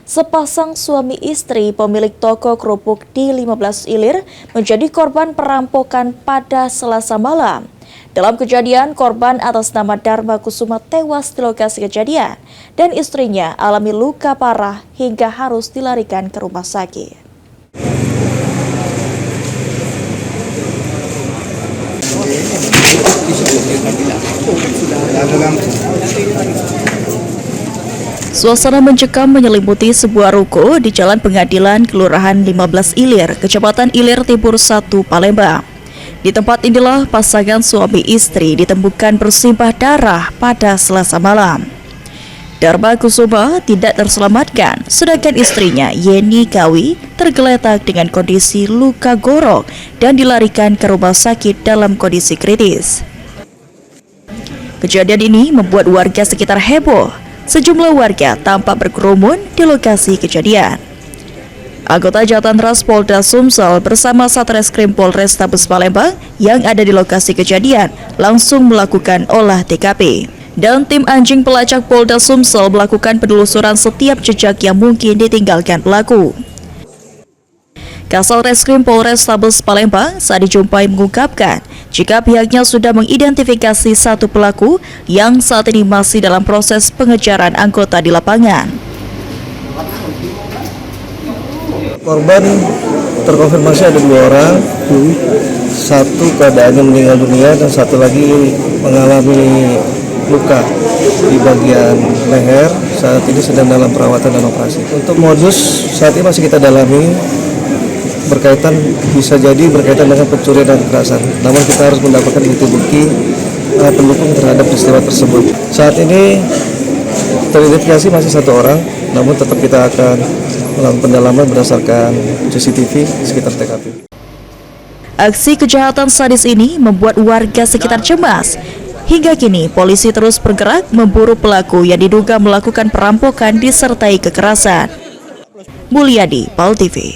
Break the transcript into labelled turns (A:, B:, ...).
A: Sepasang suami istri pemilik toko kerupuk di 15 Ilir menjadi korban perampokan pada Selasa malam. Dalam kejadian, korban atas nama Dharma Kusuma tewas di lokasi kejadian dan istrinya alami luka parah hingga harus dilarikan ke rumah sakit. Suasana mencekam menyelimuti sebuah ruko di Jalan Pengadilan, Kelurahan 15 Ilir, Kecamatan Ilir Timur 1, Palembang. Di tempat inilah pasangan suami istri ditemukan bersimbah darah pada Selasa malam. Dharma Kusuma tidak terselamatkan, sedangkan istrinya Yeni Kawi tergeletak dengan kondisi luka gorok dan dilarikan ke rumah sakit dalam kondisi kritis. Kejadian ini membuat warga sekitar heboh. Sejumlah warga tampak berkerumun di lokasi kejadian. Anggota Jatan Ras Polda Sumsel bersama Satreskrim Polrestabes Palembang yang ada di lokasi kejadian langsung melakukan olah TKP. Dan tim anjing pelacak Polda Sumsel melakukan penelusuran setiap jejak yang mungkin ditinggalkan pelaku. Kasal Reskrim Polrestabes Palembang saat dijumpai mengungkapkan jika pihaknya sudah mengidentifikasi satu pelaku yang saat ini masih dalam proses pengejaran anggota di lapangan.
B: Korban terkonfirmasi ada 2 orang, satu keadaannya meninggal dunia dan satu lagi mengalami luka di bagian leher, saat ini sedang dalam perawatan dan operasi. Untuk modus saat ini masih kita dalami, bisa jadi berkaitan dengan pencurian dan kekerasan. Namun kita harus mendapatkan bukti-bukti pendukung terhadap peristiwa tersebut. Saat ini teridentifikasi masih 1 orang, namun tetap kita akan melakukan pendalaman berdasarkan CCTV sekitar TKP.
A: Aksi kejahatan sadis ini membuat warga sekitar cemas. Hingga kini, polisi terus bergerak memburu pelaku yang diduga melakukan perampokan disertai kekerasan. Mulyadi, PAL TV.